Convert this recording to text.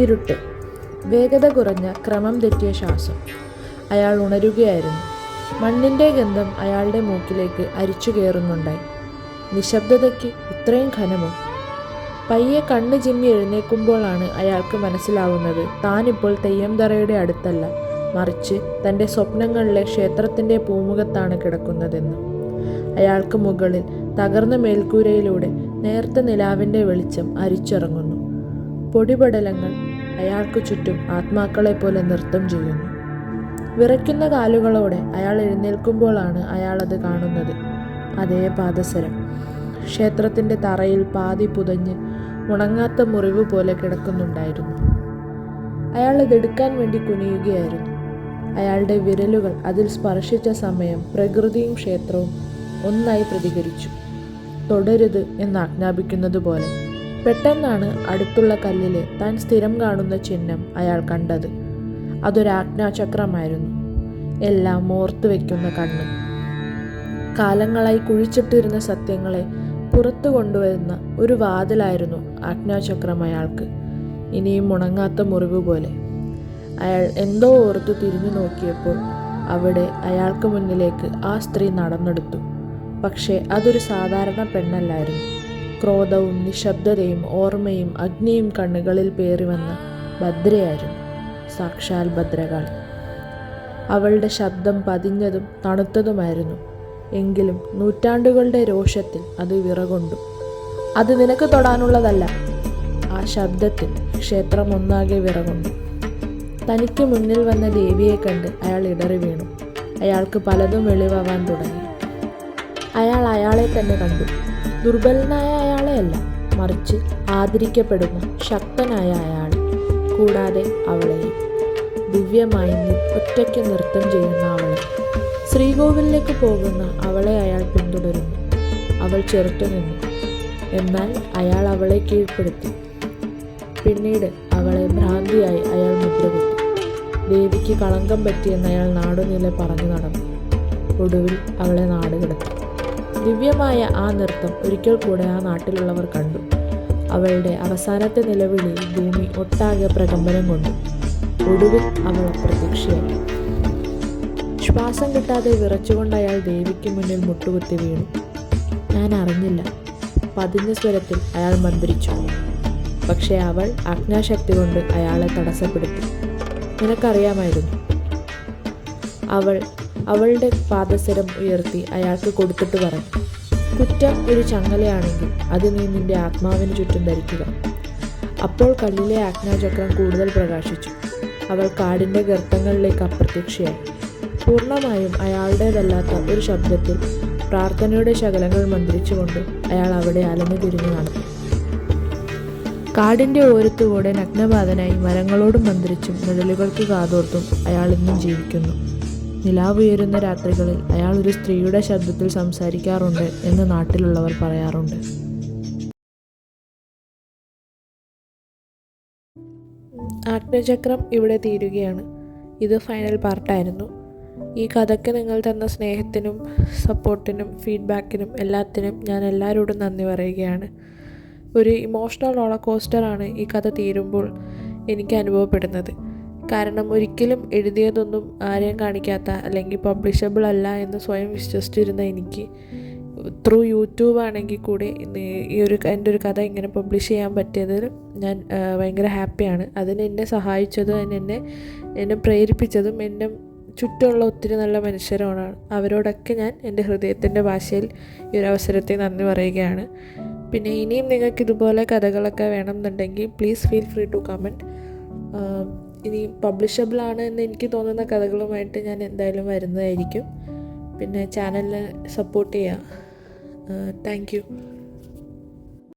ഇരുട്ട്, വേഗത കുറഞ്ഞ ക്രമം തെറ്റിയ ശ്വാസം. അയാൾ ഉണരുകയായിരുന്നു. മണ്ണിൻ്റെ ഗന്ധം അയാളുടെ മൂക്കിലേക്ക് അരിച്ചു കയറുന്നുണ്ടായി. നിശബ്ദതയ്ക്ക് ഇത്രയും ഘനമോ? പയ്യെ കണ്ണ് ചിമ്മി എഴുന്നേൽക്കുമ്പോഴാണ് അയാൾക്ക് മനസ്സിലാവുന്നത് താനിപ്പോൾ തെയ്യംതറയുടെ അടുത്തല്ല, മറിച്ച് തൻ്റെ സ്വപ്നങ്ങളിലെ ക്ഷേത്രത്തിൻ്റെ പൂമുഖത്താണ് കിടക്കുന്നതെന്ന്. അയാൾക്ക് മുകളിൽ തകർന്ന മേൽക്കൂരയിലൂടെ നേർത്ത നിലാവിൻ്റെ വെളിച്ചം അരിച്ചിറങ്ങുന്നു. പൊടിപടലങ്ങൾ അയാൾക്ക് ചുറ്റും ആത്മാക്കളെപ്പോലെ നൃത്തം ചെയ്യുന്നു. വിറയ്ക്കുന്ന കാലുകളോടെ അയാൾ എഴുന്നേൽക്കുമ്പോഴാണ് അയാളത് കാണുന്നത്. അതേ പാദസരം ക്ഷേത്രത്തിൻ്റെ തറയിൽ പാതി പുതഞ്ഞ് ഉണങ്ങാത്ത മുറിവ് പോലെ കിടക്കുന്നുണ്ടായിരുന്നു. അയാൾ അതെടുക്കാൻ വേണ്ടി കുനിയുകയായിരുന്നു. അയാളുടെ വിരലുകൾ അതിൽ സ്പർശിച്ച സമയം പ്രകൃതിയും ക്ഷേത്രവും ഒന്നായി പ്രതികരിച്ചു. തൊടരുത് എന്ന് ആജ്ഞാപിക്കുന്നത് പോലെ. പെട്ടെന്നാണ് അടുത്തുള്ള കല്ലിലെ താൻ സ്ഥിരം കാണുന്ന ചിഹ്നം അയാൾ കണ്ടത്. അതൊരാജ്ഞാചക്രമായിരുന്നു. എല്ലാം ഓർത്തു വയ്ക്കുന്ന കണ്ണ്. കാലങ്ങളായി കുഴിച്ചിട്ടിരുന്ന സത്യങ്ങളെ പുറത്തു കൊണ്ടുവരുന്ന ഒരു വാതിലായിരുന്നു ആജ്ഞാചക്രം അയാൾക്ക്. ഇനിയും ഉണങ്ങാത്ത മുറിവ് പോലെ. അയാൾ എന്തോ ഓർത്തു തിരിഞ്ഞു നോക്കിയപ്പോൾ അവിടെ അയാൾക്ക് മുന്നിലേക്ക് ആ സ്ത്രീ നടന്നെടുത്തു. പക്ഷേ അതൊരു സാധാരണ പെണ്ണല്ലായിരുന്നു. ക്രോധവും നിശബ്ദതയും ഓർമ്മയും അഗ്നിയും കണ്ണുകളിൽ പേറി വന്ന ഭദ്രയായിരുന്നു. സാക്ഷാൽ ഭദ്രകാളി. അവളുടെ ശബ്ദം പതിഞ്ഞതും തണുത്തതുമായിരുന്നു. എങ്കിലും നൂറ്റാണ്ടുകളുടെ രോഷത്തിൽ അത് വിറകൊണ്ടു. അത് നിനക്ക് തൊടാനുള്ളതല്ല. ആ ശബ്ദത്തിൽ ക്ഷേത്രം ഒന്നാകെ വിറകൊണ്ടു. തനിക്ക് മുന്നിൽ വന്ന ദേവിയെ കണ്ട് അയാൾ ഇടറി വീണു. അയാൾക്ക് പലതും വെളിവാവാൻ തുടങ്ങി. അയാൾ അയാളെ തന്നെ കണ്ടു. ദുർബലനായ അയാളെ അല്ല, മറിച്ച് ആദരിക്കപ്പെടുന്ന ശക്തനായ അയാളെ. കൂടാതെ അവളെയും, ദിവ്യമായി ഒറ്റയ്ക്ക് നൃത്തം ചെയ്യുന്ന അവളെ. ശ്രീകോവിലേക്ക് പോകുന്ന അവളെ അയാൾ പിന്തുടരുന്നു. അവൾ ചെറുത്തുനിന്നു. എന്നാൽ അയാൾ അവളെ കീഴ്പ്പെടുത്തി. പിന്നീട് അവളെ ഭ്രാന്തിയായി അയാൾ മുദ്രകുത്തി. ദേവിക്ക് കളങ്കം പറ്റിയെന്ന് അയാൾ നാടുനീളെ പറഞ്ഞു നടന്നു. ഒടുവിൽ അവളെ നാടുകടത്തി. ദിവ്യമായ ആ നൃത്തം ഒരിക്കൽ കൂടെ ആ നാട്ടിലുള്ളവർ കണ്ടു. അവളുടെ അവസാനത്തെ നിലവിളിയിൽ ഭൂമി ഒട്ടാകെ പ്രകമ്പനം കൊണ്ടു. ഒടുവിൽ അവൾ അപ്രത്യക്ഷയായി. ശ്വാസം കിട്ടാതെ വിറച്ചുകൊണ്ട് അയാൾ ദേവിക്ക് മുന്നിൽ മുട്ടുകുത്തി വീണു. ഞാൻ അറിഞ്ഞില്ല, പതിഞ്ഞ സ്വരത്തിൽ അയാൾ മന്ത്രിച്ചു. പക്ഷേ അവൾ ആജ്ഞാശക്തി കൊണ്ട് അയാളെ തടസ്സപ്പെടുത്തി. നിനക്കറിയാമായിരുന്നു. അവൾ അവളുടെ പാദസരം ഉയർത്തി അയാൾക്ക് കൊടുത്തിട്ട് പറഞ്ഞു, കുറ്റം ഒരു ചങ്ങലയാണെങ്കിൽ അത് നീ നിന്റെ ആത്മാവിന് ചുറ്റും ധരിക്കുക. അപ്പോൾ കല്ലിലെ ആജ്ഞാചക്രം കൂടുതൽ പ്രകാശിച്ചു. അവൾ കാടിൻ്റെ ഗർത്തങ്ങളിലേക്ക് അപ്രത്യക്ഷയായി. പൂർണ്ണമായും അയാളുടേതല്ലാത്ത ഒരു ശബ്ദത്തിൽ പ്രാർത്ഥനയുടെ ശകലങ്ങൾ മന്ത്രിച്ചുകൊണ്ട് അയാൾ അവിടെ അലഞ്ഞു തിരിഞ്ഞു നടന്നു. കാടിൻ്റെ ഓരത്തുകൂടെ നഗ്നപാതനായി മരങ്ങളോട് മന്ത്രിച്ചും നിഴലുകൾക്ക് കാതോർത്തും അയാൾ ഇന്നും ജീവിക്കുന്നു. നിലാവുയരുന്ന രാത്രികളിൽ അയാൾ ഒരു സ്ത്രീയുടെ ശബ്ദത്തിൽ സംസാരിക്കാറുണ്ട് എന്ന് നാട്ടിലുള്ളവർ പറയാറുണ്ട്. ആജ്ഞാചക്രം ഇവിടെ തീരുകയാണ്. ഇത് ഫൈനൽ പാർട്ടായിരുന്നു. ഈ കഥയ്ക്ക് നിങ്ങൾ തന്ന സ്നേഹത്തിനും സപ്പോർട്ടിനും ഫീഡ്ബാക്കിനും എല്ലാത്തിനും ഞാൻ എല്ലാവരോടും നന്ദി പറയുകയാണ്. ഒരു ഇമോഷണൽ റോളർ കോസ്റ്ററാണ് ഈ കഥ തീരുമ്പോൾ എനിക്ക് അനുഭവപ്പെടുന്നത്. കാരണം ഒരിക്കലും എഴുതിയതൊന്നും ആരെയും കാണിക്കാത്ത അല്ലെങ്കിൽ പബ്ലിഷബിൾ അല്ല എന്ന് സ്വയം വിശ്വസിച്ചിരുന്ന എനിക്ക് ത്രൂ യൂട്യൂബ് ആണെങ്കിൽ കൂടി എൻ്റെ ഒരു കഥ ഇങ്ങനെ പബ്ലിഷ് ചെയ്യാൻ പറ്റിയതിൽ ഞാൻ ഭയങ്കര ഹാപ്പിയാണ്. അതിന് എന്നെ സഹായിച്ചതും എന്നെ പ്രേരിപ്പിച്ചതും എൻ്റെ ചുറ്റുമുള്ള ഒത്തിരി നല്ല മനുഷ്യരാണ്. അവരോടൊക്കെ ഞാൻ എൻ്റെ ഹൃദയത്തിൻ്റെ ഭാഷയിൽ ഈ ഒരു അവസരത്തിൽ നന്ദി പറയുകയാണ്. പിന്നെ ഇനിയും നിങ്ങൾക്ക് ഇതുപോലെ കഥകളൊക്കെ വേണമെന്നുണ്ടെങ്കിൽ please feel free to comment. ഇനി പബ്ലിഷബിളാണ് എന്ന് എനിക്ക് തോന്നുന്ന കഥകളുമായിട്ട് ഞാൻ എന്തായാലും വരുന്നതായിരിക്കും. പിന്നെ ചാനലിനെ സപ്പോർട്ട് ചെയ്യുക. Thank you.